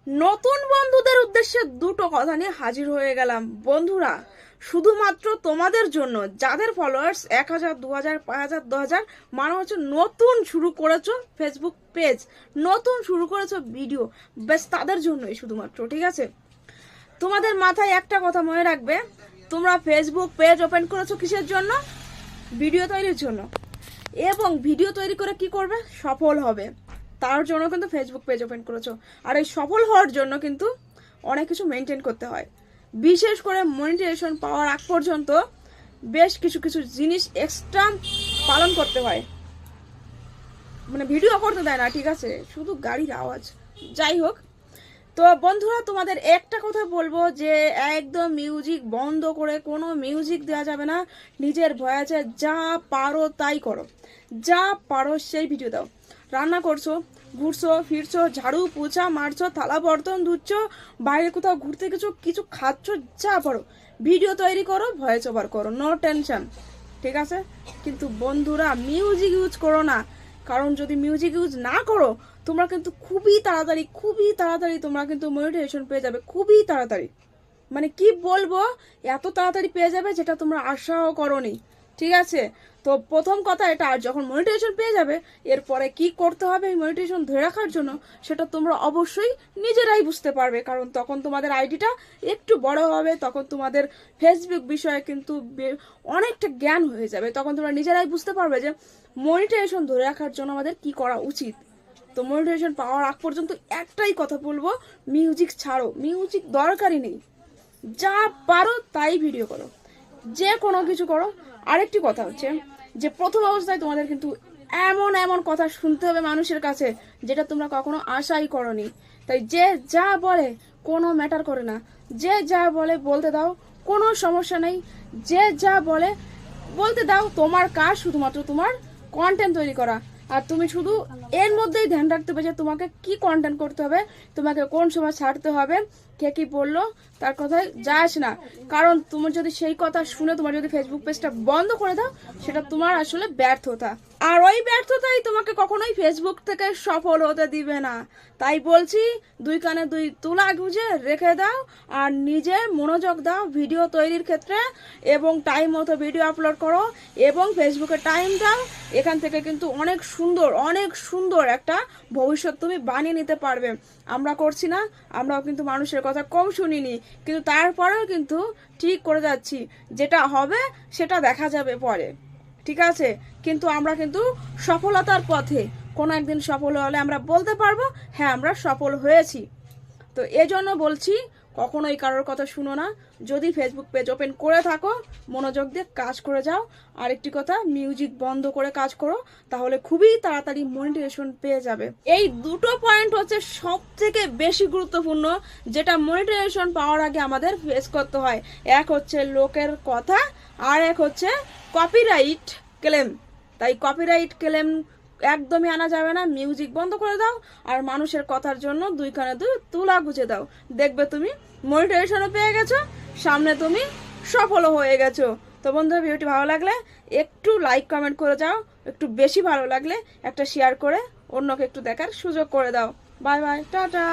নতুন বন্ধুদের উদ্দেশ্যে দুটো কথা নিয়ে হাজির হয়ে গেলাম। বন্ধুরা, শুধুমাত্র তোমাদের জন্য, যাদের ফলোয়ার্স 1000, 2000, 5000, 10,000, মানে হচ্ছে নতুন শুরু করেছো ফেসবুক পেজ, নতুন শুরু করেছো ভিডিও, বেশ তাদের জন্যই শুধুমাত্র, ঠিক আছে? তোমাদের মাথায় একটা কথা মনে রাখবে, তোমরা ফেসবুক পেজ ওপেন করেছো কিসের জন্য? ভিডিও তৈরির জন্য। এবং ভিডিও তৈরি করে কি করবে? সফল হবে, তার জন্য কিন্তু ফেসবুক পেজ ওপেন করেছো। আর এই সফল হওয়ার জন্য কিন্তু অনেক কিছু মেনটেন করতে হয়, বিশেষ করে মনিটাইজেশন পাওয়ার আগ পর্যন্ত বেশ কিছু কিছু জিনিস এক্সট্রা পালন করতে হয়। মানে ভিডিও করতে দেয় না, ঠিক আছে, শুধু গাড়ির আওয়াজ। যাই হোক, তো বন্ধুরা, তোমাদের একটা কথা বলবো যে একদম মিউজিক বন্ধ করে কোনো মিউজিক দেওয়া যাবে না। নিজের ভয়েসে যা পারো তাই করো, যা পারো সেই ভিডিও দাও। রান্না করছো, ঘুরছো ফিরছো, ঝাড়ু পোছা মারছো, থালা বর্তন ধুচ্ছো, বাইরে কোথাও ঘুরতে গেছো, কিছু খাচ্ছ, যা পারো ভিডিও তৈরি করো, ভয়েস ওভার করো, নো টেনশন, ঠিক আছে? কিন্তু বন্ধুরা, মিউজিক ইউজ করো না। কারণ যদি মিউজিক ইউজ না করো, তোমরা কিন্তু খুবই তাড়াতাড়ি তোমরা কিন্তু মনিটাইজেশন পেয়ে যাবে, খুবই তাড়াতাড়ি। মানে কি বলবো, এত তাড়াতাড়ি পেয়ে যাবে যেটা তোমরা আশাও করোনি, ঠিক আছে? তো প্রথম কথা এটা, আর যখন মনিটাইজেশন পেয়ে যাবে, এরপরে কি করতে হবে এই মনিটাইজেশন ধরে রাখার জন্য, সেটা তোমরা অবশ্যই নিজেরাই বুঝতে পারবে। কারণ তখন তোমাদের আইডিটা একটু বড় হবে, তখন তোমাদের ফেসবুক বিষয়ে কিন্তু অনেকটা জ্ঞান হয়ে যাবে, তখন তোমরা নিজেরাই বুঝতে পারবে যে মনিটাইজেশন ধরে রাখার জন্য আমাদের কি করা উচিত। তো মনিটাইজেশন পাওয়ার আগ পর্যন্ত একটাই কথা বলবো, মিউজিক ছাড়ো, মিউজিক দরকারই নেই। যা পারো তাই ভিডিও করো, যে কোনো কিছু করো। আরেকটি কথা হচ্ছে যে প্রথম অবস্থায় তোমাদের কিন্তু এমন এমন কথা শুনতে হবে মানুষের কাছে, যেটা তোমরা কখনো আশাই করনি। তাই যে যা বলে কোনো ম্যাটার করে না, যে যা বলে বলতে দাও, কোনো সমস্যা নেই। যে যা বলে বলতে দাও, তোমার কাজ শুধুমাত্র তোমার কন্টেন্ট তৈরি করা। আর তুমি শুধু এর মধ্যেই ধ্যান রাখতে হবে যে তোমাকে কি কন্টেন্ট করতে হবে, তোমাকে কোন সময় ছাড়তে হবে, কে কি বললো তার কথায় যায় আসে না। কারণ তুমি যদি সেই কথা শুনে তোমার যদি ফেসবুক পেজটা বন্ধ করে দাও, সেটা তোমার আসলে ব্যর্থতা। আর ওই ব্যর্থতাই তোমাকে কখনোই ফেসবুক থেকে সফল হতে দিবে না। তাই বলছি, দুই কানে দুই তুলা গুঁজে রেখে দাও, আর নিজে মনোযোগ দাও ভিডিও তৈরির ক্ষেত্রে, এবং টাইম মতো ভিডিও আপলোড করো, এবং ফেসবুকে টাইম দাও। এখান থেকে কিন্তু অনেক সুন্দর একটা ভবিষ্যৎ তুমি বানিয়ে নিতে পারবে। আমরা করছি না, আমরাও কিন্তু মানুষের কথা কম শুনিনি, কিন্তু তারপরেও কিন্তু ঠিক করে যাচ্ছি। যেটা হবে সেটা দেখা যাবে পরে, ঠিক আছে? কিন্তু আমরা কিন্তু সফলতার পথে, কোনো একদিন সফল হলে আমরা বলতে পারবো হ্যাঁ আমরা সফল হয়েছি। তো এজন্য বলছি, কখনোই কারোর কথা শুনো না। যদি ফেসবুক পেজ ওপেন করে থাকো, মনোযোগ দিয়ে কাজ করে যাও। আরেকটি কথা, মিউজিক বন্ধ করে কাজ করো, তাহলে খুবই তাড়াতাড়ি মনিটাইজেশন পেয়ে যাবে। এই দুটো পয়েন্ট হচ্ছে সব থেকে বেশি গুরুত্বপূর্ণ, যেটা মনিটাইজেশন পাওয়ার আগে আমাদের ফেস করতে হয়। এক হচ্ছে লোকের কথা, আর এক হচ্ছে কপিরাইট ক্লেম। তাই কপিরাইট ক্লেম একদমই আনা যাবে না। মিউজিক বন্ধ করে দাও, আর মানুষের কথার জন্য দুই কানে দুই তুলা গুঁজে দাও। দেখবে তুমি মনিটাইজেশনও পেয়ে গেছো, সামনে তুমি সফল হয়ে গেছো। তো বন্ধুরা, ভিডিওটি ভালো লাগলে একটু লাইক কমেন্ট করে যাও, একটু বেশি ভালো লাগলে একটা শেয়ার করে অন্যকে একটু দেখার সুযোগ করে দাও। Bye bye, tata.